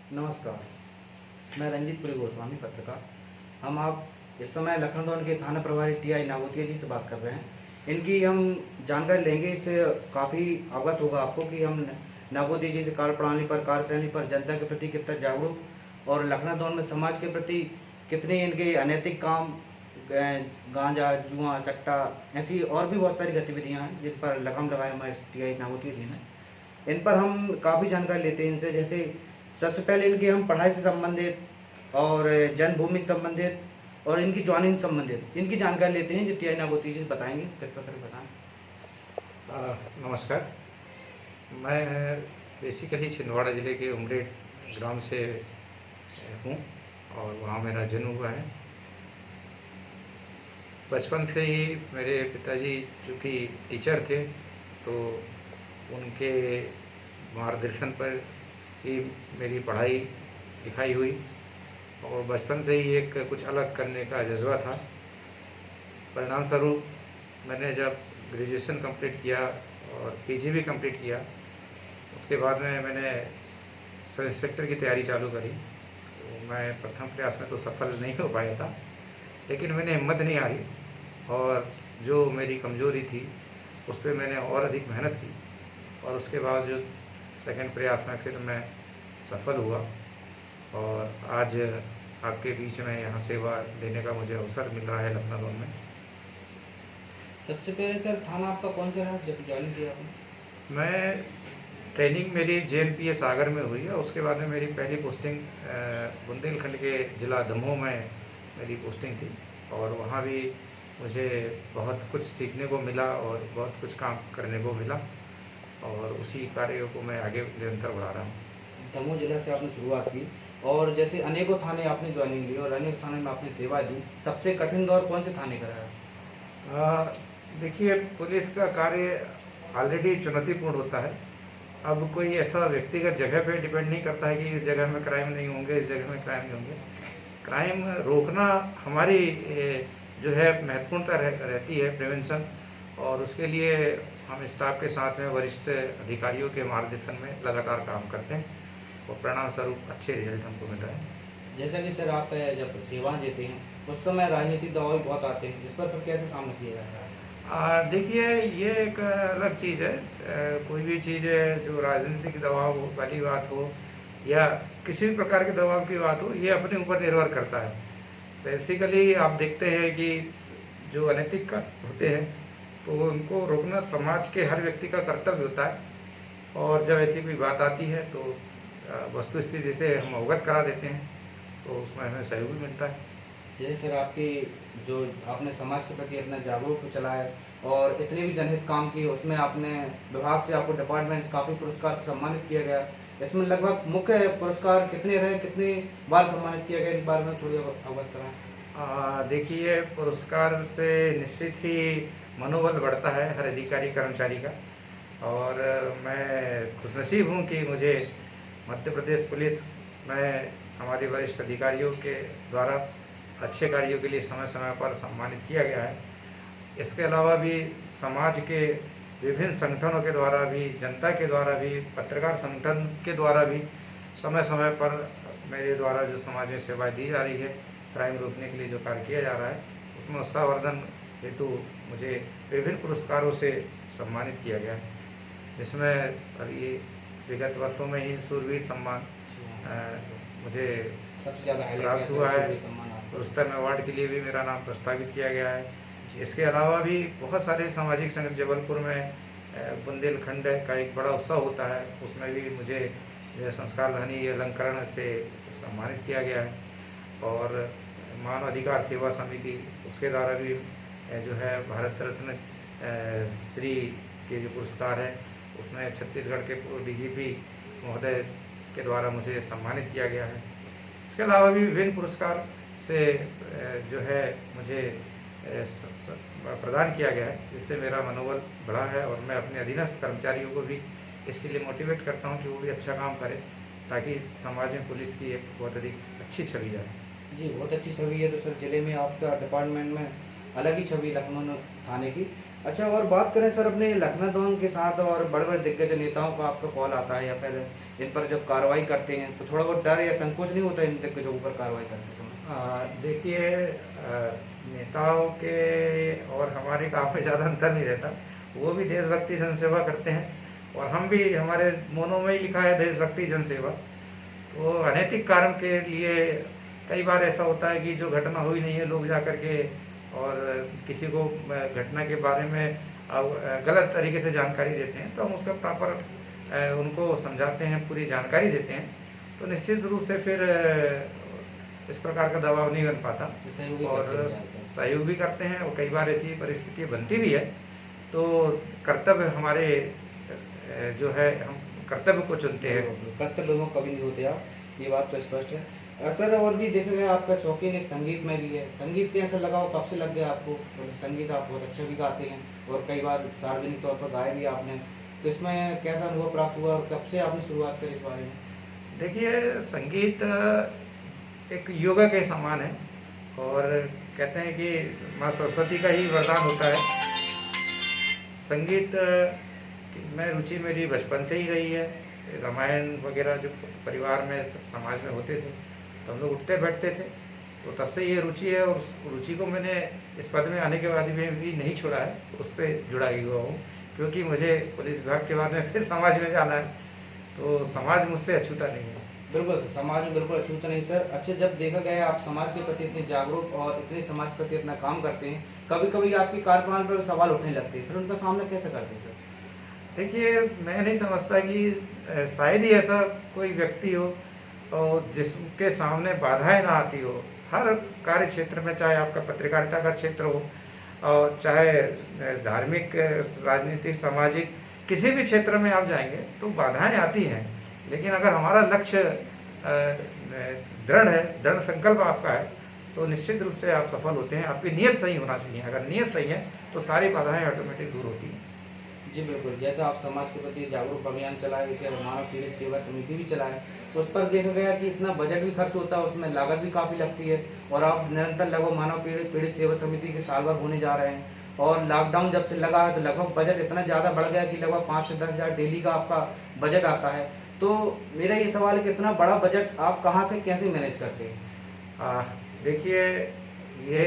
नमस्कार, मैं रंजीत पुरी गोस्वामी पत्रकार। हम आप इस समय लखनऊ के थाना प्रभारी टीआई नागोतिया जी से बात कर रहे हैं। इनकी हम जानकारी लेंगे, इससे काफ़ी अवगत होगा आपको कि हम नागोतिया जी से कार्य प्रणाली पर, कार्यशैली पर, जनता के प्रति कितना जागरूक और लखनऊ में समाज के प्रति कितने इनके अनैतिक काम, गांजा, जुआ, सट्टा, ऐसी और भी बहुत सारी गतिविधियां हैं जिन पर लगाम लगाया हमारे टीआई नागोतिया जी ने। इन पर हम काफ़ी जानकारी लेते हैं इनसे। जैसे सबसे पहले इनकी हम पढ़ाई से संबंधित और जन्मभूमि से संबंधित और इनकी ज्वाइनिंग से संबंधित इनकी जानकारी लेते हैं, जो टीआई नागोतिया जी बताएंगे। कृपया कर बताएं। नमस्कार। मैं बेसिकली छिंदवाड़ा ज़िले के उमरेड ग्राम से हूँ और वहाँ मेरा जन्म हुआ है। बचपन से ही मेरे पिताजी चूँकि टीचर थे, तो उनके मार्गदर्शन पर ही मेरी पढ़ाई लिखाई हुई और बचपन से ही एक कुछ अलग करने का जज्बा था। परिणाम स्वरूप मैंने जब ग्रेजुएशन कंप्लीट किया और पीजी भी कंप्लीट किया, उसके बाद में मैंने सब इंस्पेक्टर की तैयारी चालू करी। तो मैं प्रथम प्रयास में तो सफल नहीं हो पाया था, लेकिन मैंने हिम्मत नहीं हारी और जो मेरी कमज़ोरी थी उस पर मैंने और अधिक मेहनत की और उसके बाद जो सेकंड प्रयास में फिर मैं सफल हुआ और आज आपके बीच में यहाँ सेवा देने का मुझे अवसर मिल रहा है लखनऊ में। सबसे पहले सर, थाना आपका कौन सा रहा जब ज्वाइन किया आपने? मैं ट्रेनिंग मेरी JNPA सागर में हुई है। उसके बाद में मेरी पहली पोस्टिंग बुंदेलखंड के ज़िला दमोह में मेरी पोस्टिंग थी और वहाँ भी मुझे बहुत कुछ सीखने को मिला और बहुत कुछ काम करने को मिला और उसी कार्यों को मैं आगे निरंतर बढ़ा रहा हूँ। दमोह जिला से आपने शुरुआत की और जैसे अनेकों थाने आपने ज्वाइनिंग ली और अनेक थाने में आपने सेवा दी, सबसे कठिन दौर कौन से थाने का रहा? देखिए, पुलिस का कार्य ऑलरेडी चुनौतीपूर्ण होता है। अब कोई ऐसा व्यक्तिगत जगह पे डिपेंड नहीं करता है कि इस जगह में क्राइम नहीं होंगे, इस जगह में क्राइम नहीं होंगे। क्राइम रोकना हमारी जो है महत्वपूर्णता रहती है, प्रिवेंशन, और उसके लिए हम स्टाफ के साथ में वरिष्ठ अधिकारियों के मार्गदर्शन में लगातार काम करते हैं और परिणाम स्वरूप अच्छे रिजल्ट हमको मिल रहे हैं। जैसा कि सर आप जब सेवाएं देते हैं उस समय राजनीतिक दबाव भी बहुत आते हैं, इस पर फिर कैसे सामना किया जाता है? देखिए, ये एक अलग चीज़ है। कोई भी चीज़ है जो राजनीतिक दबाव वाली बात हो या किसी भी प्रकार के दबाव की बात हो, ये अपने ऊपर निर्भर करता है। बेसिकली आप देखते हैं कि जो अनैतिक होते हैं तो उनको रोकना समाज के हर व्यक्ति का कर्तव्य होता है और जब ऐसी कोई बात आती है तो वस्तु स्थिति से हम अवगत करा देते हैं, तो उसमें हमें सहयोग भी मिलता है। जैसे सर आपकी जो आपने समाज के प्रति अपना जागरूक चलाया और इतने भी जनहित काम किए, उसमें आपने विभाग से, आपको डिपार्टमेंट से काफ़ी पुरस्कार से सम्मानित किया गया। इसमें लगभग मुख्य पुरस्कार कितने रहे, कितनी बार सम्मानित किया गया, इस बारे में थोड़ी अवगत कराएं। देखिए, पुरस्कार से निश्चित ही मनोबल बढ़ता है हर अधिकारी कर्मचारी का और मैं खुशनसीब हूँ कि मुझे मध्य प्रदेश पुलिस में हमारे वरिष्ठ अधिकारियों के द्वारा अच्छे कार्यों के लिए समय समय पर सम्मानित किया गया है। इसके अलावा भी समाज के विभिन्न संगठनों के द्वारा भी, जनता के द्वारा भी, पत्रकार संगठन के द्वारा भी समय समय पर मेरे द्वारा जो समाज में सेवाएं दी जा रही है, क्राइम रोकने के लिए जो कार्य किया जा रहा है, उसमें उत्साहवर्धन हेतु मुझे विभिन्न पुरस्कारों से सम्मानित किया गया है, जिसमें अभी विगत वर्षों में ही शूरवीर सम्मान मुझे सबसे ज़्यादा प्राप्त हुआ है। रुस्तम अवार्ड के लिए भी मेरा नाम प्रस्तावित किया गया है। इसके अलावा भी बहुत सारे सामाजिक संगठन, जबलपुर में बुंदेलखंड का एक बड़ा उत्सव होता है, उसमें भी मुझे संस्कारधानी अलंकरण से सम्मानित किया गया है और मानव अधिकार सेवा समिति उसके द्वारा भी जो है भारत रत्न श्री के जो पुरस्कार है, उसमें छत्तीसगढ़ के पूर्व DGP महोदय के द्वारा मुझे सम्मानित किया गया है। इसके अलावा भी विभिन्न पुरस्कार से जो है मुझे प्रदान किया गया है, जिससे मेरा मनोबल बढ़ा है और मैं अपने अधीनस्थ कर्मचारियों को भी इसके लिए मोटिवेट करता हूं कि वो भी अच्छा काम करें, ताकि समाज में पुलिस की एक बहुत अधिक अच्छी छवि जाए। जी, बहुत अच्छी छवि है। तो सर, जिले में आपका डिपार्टमेंट में अलग ही छवि लखनऊ थाने की। अच्छा, और बात करें सर अपने लखनऊ के साथ और बड़े बड़े दिग्गज नेताओं का आपका कॉल आता है या फिर इन पर जब कार्रवाई करते हैं तो थोड़ा बहुत डर या संकोच नहीं होता इन तक के ऊपर कार्रवाई करते समय? देखिए, नेताओं के और हमारे काम में ज़्यादा अंतर नहीं रहता। वो भी देशभक्ति जनसेवा करते हैं और हम भी, हमारे मोनों में ही लिखा है देशभक्ति जनसेवा। तो अनैतिक कारण के लिए कई बार ऐसा होता है कि जो घटना हुई नहीं है, लोग जा कर के और किसी को घटना के बारे में गलत तरीके से जानकारी देते हैं, तो हम उसका प्रॉपर उनको समझाते हैं, पूरी जानकारी देते हैं। तो निश्चित रूप से फिर इस प्रकार का दबाव नहीं बन पाता और सहयोग भी करते हैं। और कई बार ऐसी परिस्थिति बनती भी है, तो कर्तव्य हमारे जो है, हम कर्तव्य को चुनते हैं। कर्तव्य में कभी नहीं होते आप, ये बात तो स्पष्ट है। सर, और भी देखा गया आपका शौकीन एक संगीत में भी है। संगीत कैसा लगा, कब से लग गया आपको? और संगीत आप बहुत अच्छा भी गाते हैं और कई बार सार्वजनिक तौर पर गाया भी आपने, तो इसमें कैसा अनुभव प्राप्त हुआ और कब से आपने शुरुआत करी इस बारे में? देखिए, संगीत एक योगा के समान है और कहते हैं कि माँ सरस्वती का ही वरदान होता है। संगीत में रुचि मेरी बचपन से ही रही है। रामायण वगैरह जो परिवार में, समाज में होते थे, तो हम लोग उठते बैठते थे, तो तब से ये रुचि है। और उस रुचि को मैंने इस पद में आने के बाद भी नहीं छोड़ा है, उससे जुड़ा ही हुआ हूँ। क्योंकि मुझे पुलिस विभाग के बाद में फिर समाज में जाना है, तो समाज मुझसे अछूता नहीं है। बिल्कुल सर, समाज में बिल्कुल अछूता नहीं सर। अच्छा, जब देखा गया आप समाज के प्रति इतने जागरूक और इतने समाज के प्रति इतना काम करते हैं, कभी कभी आपकी कार्यप्रणाली पर सवाल उठने लगते हैं, फिर उनका सामना कैसे करते हैं सर? देखिए, मैं नहीं समझता कि शायद ही ऐसा कोई व्यक्ति हो और जिसके सामने बाधाएं ना आती हो। हर कार्य क्षेत्र में, चाहे आपका पत्रकारिता का क्षेत्र हो और चाहे धार्मिक, राजनीतिक, सामाजिक, किसी भी क्षेत्र में आप जाएंगे तो बाधाएं आती हैं। लेकिन अगर हमारा लक्ष्य दृढ़ है, दृढ़ संकल्प आपका है, तो निश्चित रूप से आप सफल होते हैं। आपकी नीयत सही होना चाहिए। अगर नीयत सही है तो सारी बाधाएं ऑटोमेटिक दूर होती हैं। जी बिल्कुल, जैसा आप समाज के प्रति जागरूक अभियान चलाए, देखिए मानव पीड़ित सेवा समिति भी चलाए, उस पर देखा गया कि इतना बजट भी खर्च होता है, उसमें लागत भी काफ़ी लगती है और आप निरंतर लगभग मानव पीड़ित सेवा समिति के साल भर होने जा रहे हैं। और लॉकडाउन जब से लगा है तो लगभग बजट इतना ज़्यादा बढ़ गया कि लगभग 5 से 10 हज़ार डेली का आपका बजट आता है। तो मेरा ये सवाल है कि इतना बड़ा बजट आप कहाँ से कैसे मैनेज करते हैं? देखिए, ये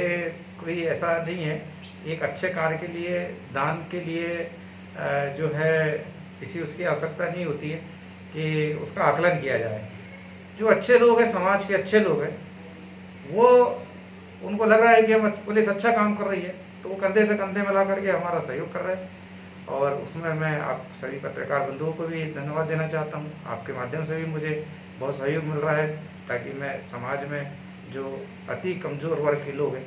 कोई ऐसा नहीं है। एक अच्छे कार्य के लिए, दान के लिए जो है किसी उसकी आवश्यकता नहीं होती है कि उसका आकलन किया जाए। जो अच्छे लोग हैं, समाज के अच्छे लोग हैं, वो, उनको लग रहा है कि हम पुलिस अच्छा काम कर रही है, तो वो कंधे से कंधे मिला करके हमारा सहयोग कर रहे हैं। और उसमें मैं आप सभी पत्रकार बंधुओं को भी धन्यवाद देना चाहता हूँ। आपके माध्यम से भी मुझे बहुत सहयोग मिल रहा है, ताकि मैं समाज में जो अति कमज़ोर वर्ग के लोग हैं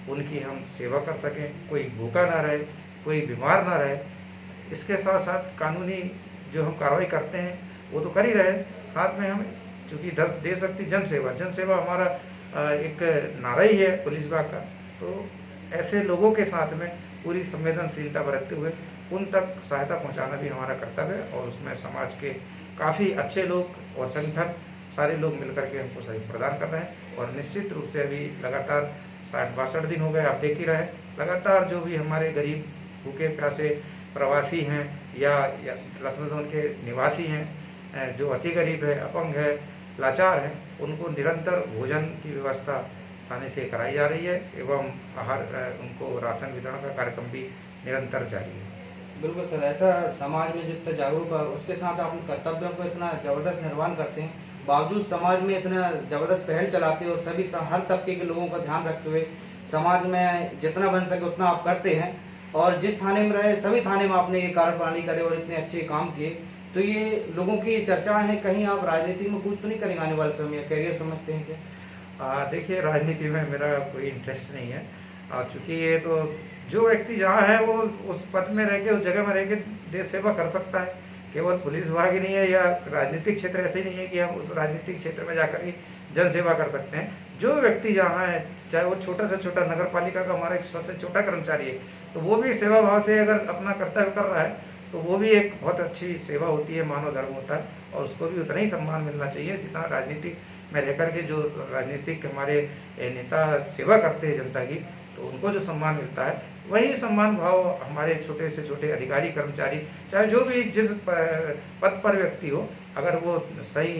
उनकी हम सेवा कर सकें। कोई भूखा ना रहे, कोई बीमार ना रहे। इसके साथ साथ कानूनी जो हम कार्रवाई करते हैं वो तो कर ही रहे, साथ में हम, चूँकि देशभक्ति जनसेवा हमारा एक नारा ही है पुलिस विभाग का, तो ऐसे लोगों के साथ में पूरी संवेदनशीलता बरतते हुए उन तक सहायता पहुंचाना भी हमारा कर्तव्य है। और उसमें समाज के काफ़ी अच्छे लोग और संगठन, सारे लोग मिलकर के हमको सहयोग प्रदान कर रहे हैं। और निश्चित रूप से अभी लगातार 60-62 दिन हो गए, आप देख ही रहे, लगातार जो भी हमारे गरीब, भूखे प्यासे प्रवासी हैं या लखनऊ जोन के निवासी हैं, जो अति गरीब है, अपंग है, लाचार हैं, उनको निरंतर भोजन की व्यवस्था थाने से कराई जा रही है एवं आहार, उनको राशन वितरण का कार्यक्रम भी निरंतर जारी है। बिल्कुल सर, ऐसा समाज में जितना जागरूक है, उसके साथ आप उन कर्तव्यों को इतना ज़बरदस्त निर्वहन करते हैं, बावजूद समाज में इतना ज़बरदस्त पहल चलाते हैं और सभी हर तबके के लोगों का ध्यान रखते हुए समाज में जितना बन सके उतना आप करते हैं। और जिस थाने में रहे, सभी थाने में आपने ये कार्यप्रणाली करे और इतने अच्छे काम किए, तो ये लोगों की चर्चाएं हैं। कहीं आप राजनीति में कुछ तो नहीं करेंगे आने वाले समय में, करियर समझते हैं क्या? देखिए, राजनीति में मेरा कोई इंटरेस्ट नहीं है। चूँकि ये तो जो व्यक्ति जहाँ है वो उस पद में रह के, उस जगह में रह के देश सेवा कर सकता है। केवल पुलिस विभाग ही नहीं है या राजनीतिक क्षेत्र ऐसे ही नहीं है कि हम उस राजनीतिक क्षेत्र में जाकर ही जन सेवा कर सकते हैं। जो व्यक्ति जहाँ है, चाहे वो छोटा से छोटा नगर पालिका का हमारा एक सबसे छोटा कर्मचारी है, तो वो भी सेवा भाव से अगर अपना कर्तव्य कर रहा है तो वो भी एक बहुत अच्छी सेवा होती है, मानव धर्म होता है। और उसको भी उतना ही सम्मान मिलना चाहिए जितना राजनीति में रहकर के जो राजनीतिक हमारे नेता सेवा करते हैं जनता की, तो उनको जो सम्मान मिलता है वही सम्मान भाव हमारे छोटे से छोटे अधिकारी कर्मचारी, चाहे जो भी जिस पद पर व्यक्ति हो, अगर वो सही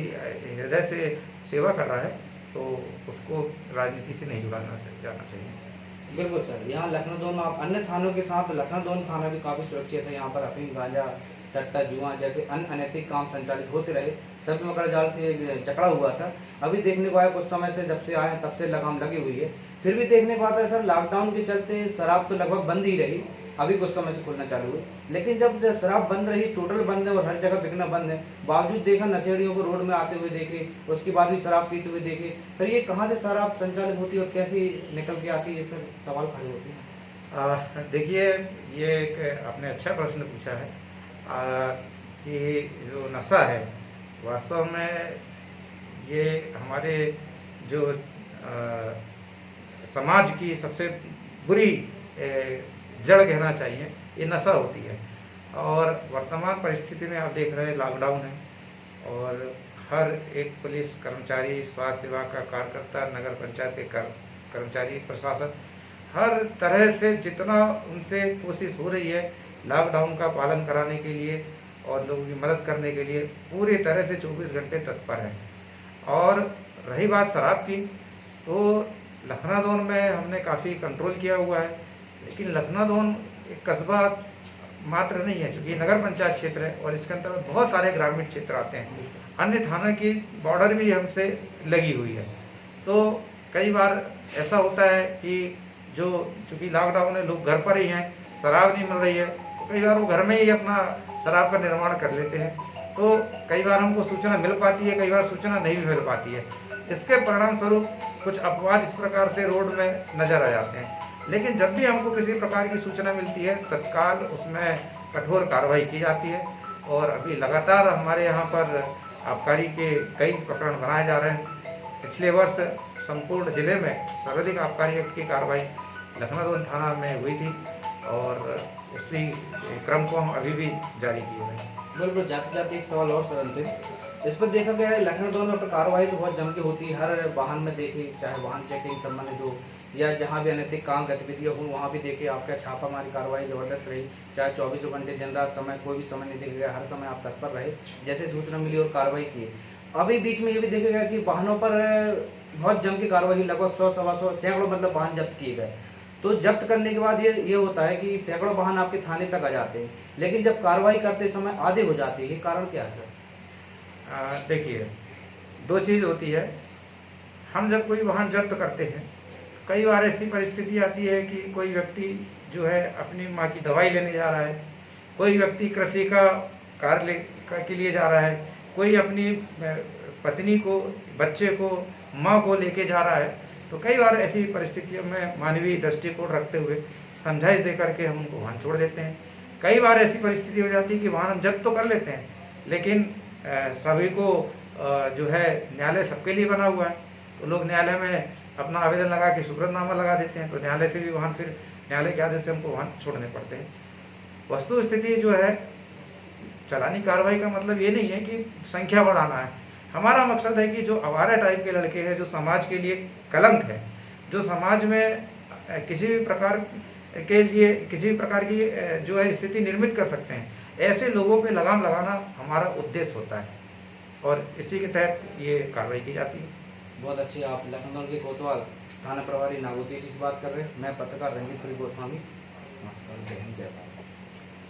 हृदय से सेवा कर रहा है तो उसको राजनीति से नहीं जुड़ाना जाना चाहिए। बिल्कुल सर, यहाँ लखनऊ दोनों आप अन्य थानों के साथ लखनऊ दोनों थाना भी काफ़ी सुरक्षित है। यहाँ पर अफीम, गांजा, सट्टा, जुआ जैसे अन्य अनैतिक काम संचालित होते रहे, सभी मकर जाल से जकड़ा हुआ था। अभी देखने को आया कुछ समय से, जब से आए तब से लगाम लगी हुई है। फिर भी देखने को आता है सर, लॉकडाउन के चलते शराब तो लगभग बंद ही रही, अभी कुछ समय से खुलना चालू हुई, लेकिन जब शराब बंद रही, टोटल बंद है और हर जगह बिकना बंद है, बावजूद देखा नशेड़ियों को रोड में आते हुए देखे, उसके बाद भी शराब पीते हुए देखे। सर ये कहाँ से शराब संचालित होती है और कैसे निकल के आती है, सर सवाल खड़े होते हैं। देखिए, ये एक आपने अच्छा प्रश्न पूछा है कि जो नशा है वास्तव में ये हमारे जो समाज की सबसे बुरी जड़ कहना चाहिए, ये नशा होती है। और वर्तमान परिस्थिति में आप देख रहे हैं लॉकडाउन है और हर एक पुलिस कर्मचारी, स्वास्थ्य विभाग का कार्यकर्ता, नगर पंचायत के कर्मचारी, प्रशासन, हर तरह से जितना उनसे कोशिश हो रही है लॉकडाउन का पालन कराने के लिए और लोगों की मदद करने के लिए पूरी तरह से 24 घंटे तत्पर है। और रही बात शराब की, तो लखनऊ जोन में हमने काफ़ी कंट्रोल किया हुआ है, लेकिन लखनऊ जोन एक कस्बा मात्र नहीं है, क्योंकि नगर पंचायत क्षेत्र है और इसके अंतर्गत बहुत सारे ग्रामीण क्षेत्र आते हैं। अन्य थाना की बॉर्डर भी हमसे लगी हुई है, तो कई बार ऐसा होता है कि जो चूँकि लॉकडाउन है, लोग घर पर ही हैं, शराब नहीं मिल रही है, तो कई बार वो घर में ही अपना शराब का निर्माण कर लेते हैं। तो कई बार हमको सूचना मिल पाती है, कई बार सूचना नहीं भी मिल पाती है। इसके परिणाम स्वरूप कुछ अपवाद इस प्रकार से रोड में नजर आ जाते हैं, लेकिन जब भी हमको किसी प्रकार की सूचना मिलती है तत्काल उसमें कठोर कार्रवाई की जाती है। और अभी लगातार हमारे यहाँ पर आबकारी के कई प्रकरण बनाए जा रहे हैं। पिछले वर्ष संपूर्ण जिले में सर्वाधिक आबकारी एक्ट की कार्रवाई लखनऊ थाना में हुई थी और उसी क्रम को हम अभी भी जारी किए हुए हैं। बिल्कुल, जाते जाते एक सवाल और सरल थे, इस पर देखा गया है लखनऊ दोनों में कार्रवाई तो बहुत जम के होती है। हर वाहन में देखे, चाहे वाहन चेकिंग संबंधित हो या जहाँ भी अनैतिक काम गतिविधियाँ हो, वहाँ भी देखे आपका छापामारी कार्रवाई ज़बरदस्त रही। चाहे 24 घंटे दिन रात समय कोई भी समय नहीं देखा गया, हर समय आप तत्पर रहे, जैसे सूचना मिली और कार्रवाई की। अभी बीच में ये भी देखा गया कि वाहनों पर बहुत जम की कार्रवाई, लगभग 100, 125, सैकड़ों मतलब वाहन जब्त किए गए। तो जब्त करने के बाद ये होता है कि सैकड़ों वाहन आपके थाने तक आ जाते हैं, लेकिन जब कार्रवाई करते समय आधे हो जाते हैं, ये कारण क्या है सर? देखिए, दो चीज़ होती है। हम जब कोई वाहन जब्त करते हैं, कई बार ऐसी परिस्थिति आती है कि कोई व्यक्ति जो है अपनी माँ की दवाई लेने जा रहा है, कोई व्यक्ति कृषि का कार्य के लिए जा रहा है, कोई अपनी पत्नी को, बच्चे को, माँ को लेके जा रहा है। तो कई बार ऐसी परिस्थितियों में मानवीय दृष्टिकोण रखते हुए समझाइश दे करके हम उनको वाहन छोड़ देते हैं। कई बार ऐसी परिस्थिति हो जाती है कि वाहन हम जब्त तो कर लेते हैं, लेकिन सभी को जो है न्यायालय सबके लिए बना हुआ है, तो लोग न्यायालय में अपना आवेदन लगा के सुब्रतनामा लगा देते हैं, तो न्यायालय से भी वाहन फिर न्यायालय के आदेश से हमको वाहन छोड़ने पड़ते हैं। वस्तु स्थिति जो है, चलानी कार्रवाई का मतलब ये नहीं है कि संख्या बढ़ाना है। हमारा मकसद है कि जो आवारा टाइप के लड़के हैं, जो समाज के लिए कलंक है, जो समाज में किसी भी प्रकार के लिए किसी भी प्रकार की जो है स्थिति निर्मित कर सकते हैं, ऐसे लोगों पे लगाम लगाना हमारा उद्देश्य होता है और इसी के तहत ये कार्रवाई की जाती है। बहुत अच्छी, आप लखनऊ के कोतवाल थाना प्रभारी नागोती जी से बात कर रहे हैं। मैं पत्रकार रंजीत गोस्वामी। नमस्कार, जय हिंद, जय भारत।